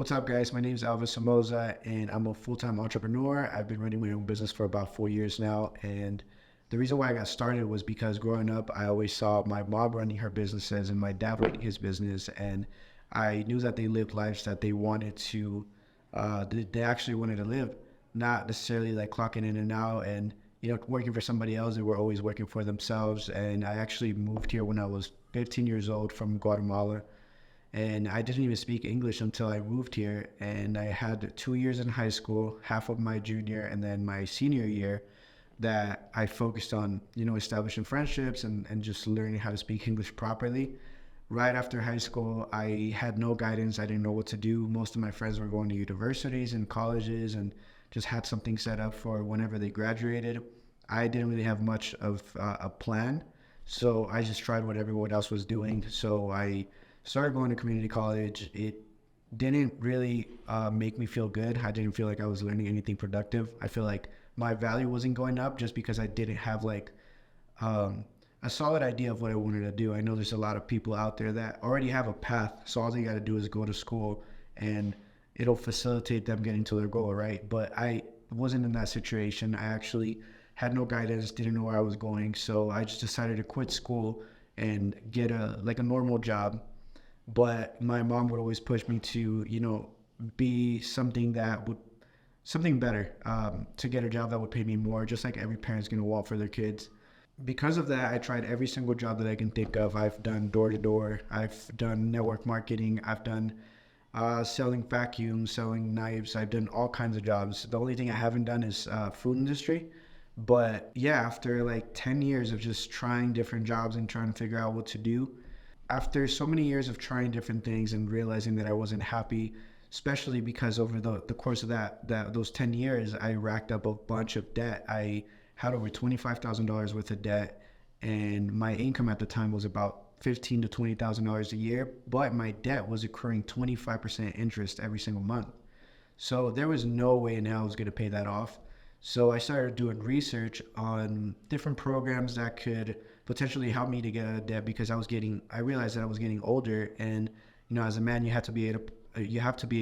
What's up, guys? My name is Alvis Somoza, and I'm a full-time entrepreneur. I've been running my own business for about 4 years now, and the reason why I got started was because growing up, I always saw my mom running her businesses and my dad running his business, and I knew that they lived lives that they actually wanted to live, not necessarily like clocking in and out and working for somebody else. They were always working for themselves, and I actually moved here when I was 15 years old from Guatemala, and I didn't even speak English until I moved here. And I had 2 years in high school, half of my junior and then my senior year, that I focused on, establishing friendships and just learning how to speak English properly. Right after high school, I had no guidance. I didn't know what to do. Most of my friends were going to universities and colleges and just had something set up for whenever they graduated. I didn't really have much of a plan. So I just tried what everyone else was doing. So I started going to community college. It didn't really make me feel good. I didn't feel like I was learning anything productive. I feel like my value wasn't going up just because I didn't have like um, a solid idea of what I wanted to do. I know there's a lot of people out there that already have a path. So all they got to do is go to school and it'll facilitate them getting to their goal, right? But I wasn't in that situation. I actually had no guidance, didn't know where I was going. So I just decided to quit school and get a normal job. But my mom would always push me to, be something better, to get a job that would pay me more, just like every parent's gonna want for their kids. Because of that, I tried every single job that I can think of. I've done door to door, I've done network marketing, I've done selling vacuums, selling knives. I've done all kinds of jobs. The only thing I haven't done is food industry. But yeah, after like 10 years of just trying different jobs and trying to figure out what to do, after so many years of trying different things and realizing that I wasn't happy, especially because over the course of those 10 years, I racked up a bunch of debt. I had over $25,000 worth of debt, and my income at the time was about $15,000 to $20,000 a year, but my debt was accruing 25% interest every single month. So there was no way in hell I was going to pay that off. So I started doing research on different programs that could potentially help me to get out of debt, because I realized that I was getting older, and as a man, you have to be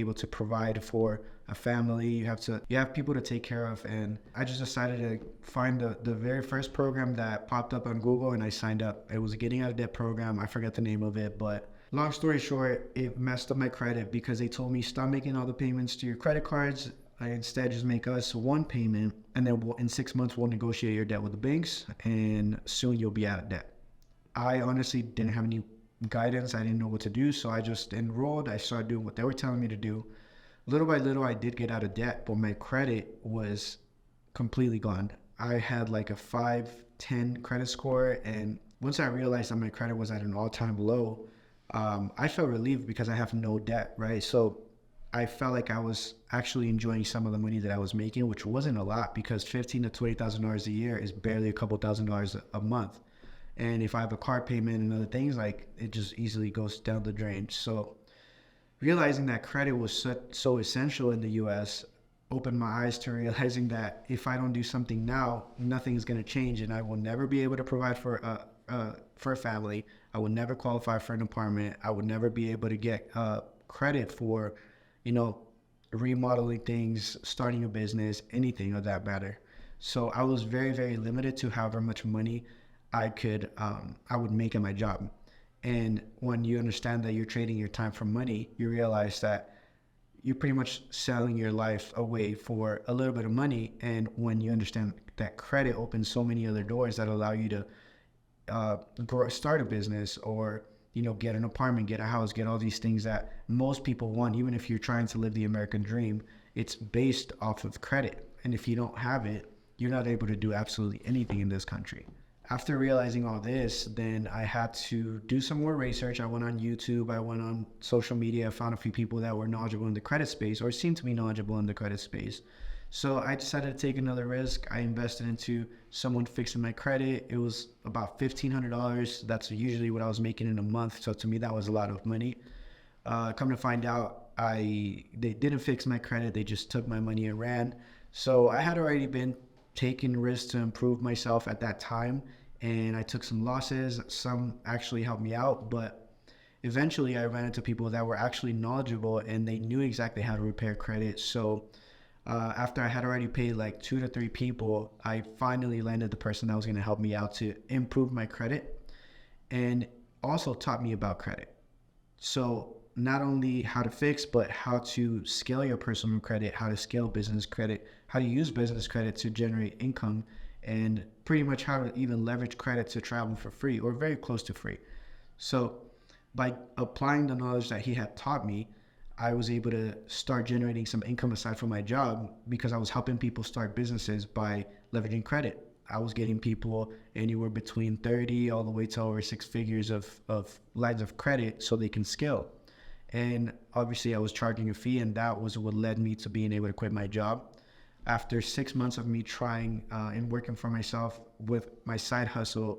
able to provide for a family. You have people to take care of, and I just decided to find the very first program that popped up on Google, and I signed up. It was a getting out of debt program. I forget the name of it, but long story short, it messed up my credit because they told me stop making all the payments to your credit cards. I instead just make us one payment, and then in 6 months we'll negotiate your debt with the banks, and soon you'll be out of debt. I honestly didn't have any guidance. I didn't know what to do, so I just enrolled. I started doing what they were telling me to do. Little by little, I did get out of debt, but my credit was completely gone. I had like a 510 credit score, and once I realized that my credit was at an all-time low, I felt relieved because I have no debt, right? So I felt like I was actually enjoying some of the money that I was making, which wasn't a lot because $15,000 to $20,000 a year is barely a couple $1,000s a month. And if I have a car payment and other things, like it just easily goes down the drain. So realizing that credit was so essential in the US opened my eyes to realizing that if I don't do something now, nothing is going to change, and I will never be able to provide for a family. I will never qualify for an apartment. I would never be able to get credit for, you know, remodeling things, starting a business, anything of that matter. So I was very, very limited to however much money I would make in my job. And when you understand that you're trading your time for money, you realize that you're pretty much selling your life away for a little bit of money. And when you understand that credit opens so many other doors that allow you to start a business, or get an apartment, get a house, get all these things that most people want. Even if you're trying to live the American dream, it's based off of credit, and if you don't have it, you're not able to do absolutely anything in this country. After realizing all this, then I had to do some more research. I went on YouTube, I went on social media, I found a few people that were knowledgeable in the credit space, or seemed to be knowledgeable in the credit space. So I decided to take another risk. I invested into someone fixing my credit. It was about $1,500. That's usually what I was making in a month. So to me, that was a lot of money. Come to find out, they didn't fix my credit. They just took my money and ran. So I had already been taking risks to improve myself at that time, and I took some losses. Some actually helped me out, but eventually I ran into people that were actually knowledgeable and they knew exactly how to repair credit. So after I had already paid like 2 to 3 people, I finally landed the person that was going to help me out to improve my credit and also taught me about credit. So not only how to fix, but how to scale your personal credit, how to scale business credit, how to use business credit to generate income, and pretty much how to even leverage credit to travel for free or very close to free. So by applying the knowledge that he had taught me, I was able to start generating some income aside from my job because I was helping people start businesses by leveraging credit. I was getting people anywhere between 30 all the way to over 6 figures of lines of credit so they can scale. And obviously I was charging a fee, and that was what led me to being able to quit my job. After 6 months of me trying and working for myself with my side hustle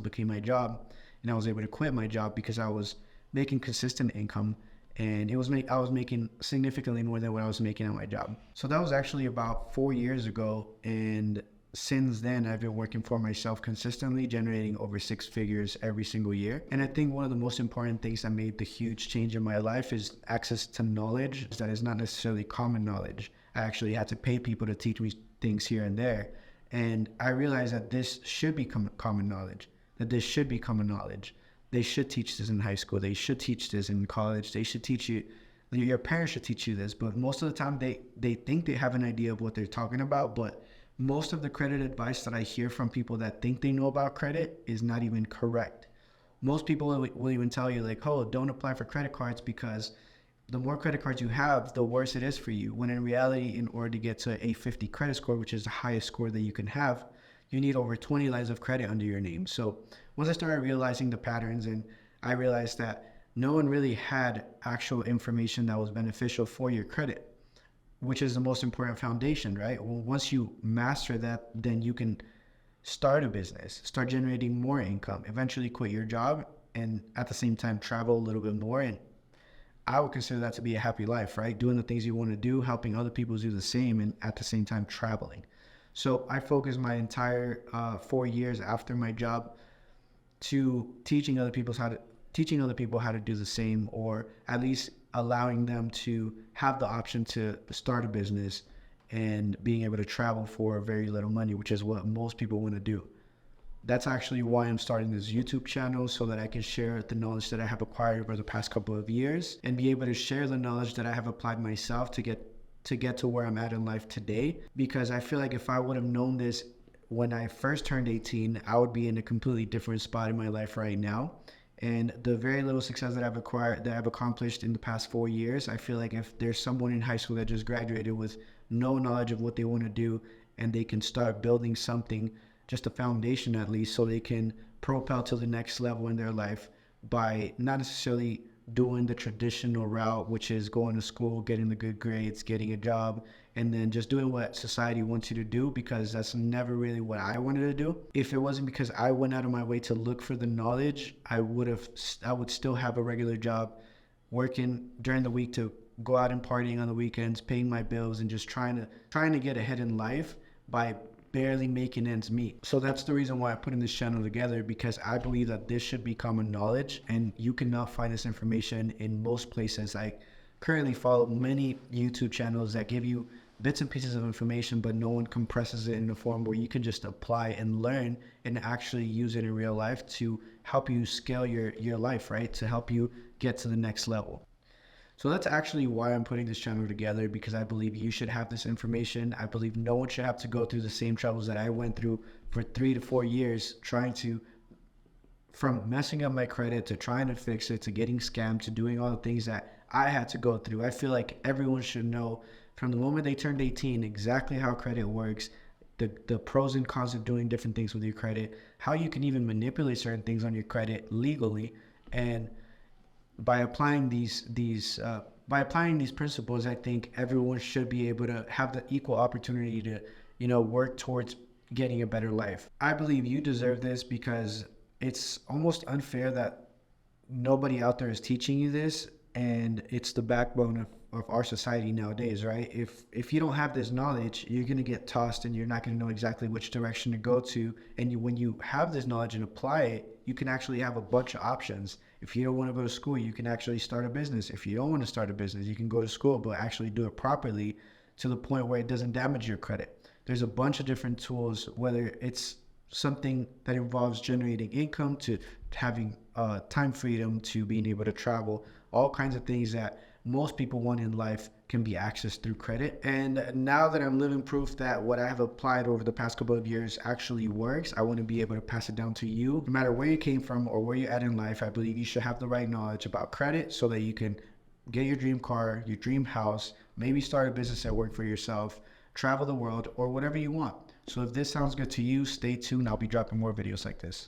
became my job, and I was able to quit my job because I was making consistent income, and I was making significantly more than what I was making at my job. So that was actually about 4 years ago, and since then, I've been working for myself consistently, generating over 6 figures every single year. And I think one of the most important things that made the huge change in my life is access to knowledge that is not necessarily common knowledge. I actually had to pay people to teach me things here and there. And I realized that this should become common knowledge, They should teach this in high school. They should teach this in college. They should teach you. Your parents should teach you this. But most of the time, they think they have an idea of what they're talking about, but most of the credit advice that I hear from people that think they know about credit is not even correct. Most people will even tell you like, oh, don't apply for credit cards because the more credit cards you have, the worse it is for you. When in reality, in order to get to a 50 credit score, which is the highest score that you can have, you need over 20 lines of credit under your name. So once I started realizing the patterns, and I realized that no one really had actual information that was beneficial for your credit, which is the most important foundation, right? Well, once you master that, then you can start a business, start generating more income, eventually quit your job, and at the same time travel a little bit more. And I would consider that to be a happy life, right? Doing the things you want to do, helping other people do the same, and at the same time traveling. So I focused my entire 4 years after my job to teaching other people how to do the same, or at least allowing them to have the option to start a business and being able to travel for very little money, which is what most people want to do. That's actually why I'm starting this YouTube channel, so that I can share the knowledge that I have acquired over the past couple of years and be able to share the knowledge that I have applied myself to get to where I'm at in life today. Because I feel like if I would have known this when I first turned 18, I would be in a completely different spot in my life right now. And the very little success that I've accomplished in the past 4 years, I feel like if there's someone in high school that just graduated with no knowledge of what they want to do, and they can start building something, just a foundation at least, so they can propel to the next level in their life by not necessarily doing the traditional route, which is going to school, getting the good grades, getting a job, and then just doing what society wants you to do, because that's never really what I wanted to do. If it wasn't because I went out of my way to look for the knowledge, I would still have a regular job, working during the week to go out and partying on the weekends, paying my bills, and just trying to get ahead in life by barely making ends meet. So that's the reason why I'm putting this channel together, because I believe that this should be common knowledge, and you cannot find this information in most places. I currently follow many YouTube channels that give you bits and pieces of information, but no one compresses it in a form where you can just apply and learn and actually use it in real life to help you scale your life, right? To help you get to the next level. So that's actually why I'm putting this channel together, because I believe you should have this information. I believe no one should have to go through the same troubles that I went through for 3 to 4 years, from messing up my credit to trying to fix it, to getting scammed, to doing all the things that I had to go through. I feel like everyone should know from the moment they turned 18 exactly how credit works, the pros and cons of doing different things with your credit, how you can even manipulate certain things on your credit legally. And by applying these principles, I think everyone should be able to have the equal opportunity to, work towards getting a better life. I believe you deserve this, because it's almost unfair that nobody out there is teaching you this, and it's the backbone of our society nowadays, right? If you don't have this knowledge, you're going to get tossed, and you're not going to know exactly which direction to go to. And when you have this knowledge and apply it, you can actually have a bunch of options If you don't want to go to school, you can actually start a business. If you don't want to start a business, you can go to school, but actually do it properly to the point where it doesn't damage your credit. There's a bunch of different tools, whether it's something that involves generating income to having time freedom to being able to travel, all kinds of things that most people want in life can be accessed through credit. And now that I'm living proof that what I have applied over the past couple of years actually works, I want to be able to pass it down to you. No matter where you came from or where you're at in life, I believe you should have the right knowledge about credit so that you can get your dream car, your dream house, maybe start a business at work for yourself, travel the world, or whatever you want. So if this sounds good to you, stay tuned. I'll be dropping more videos like this.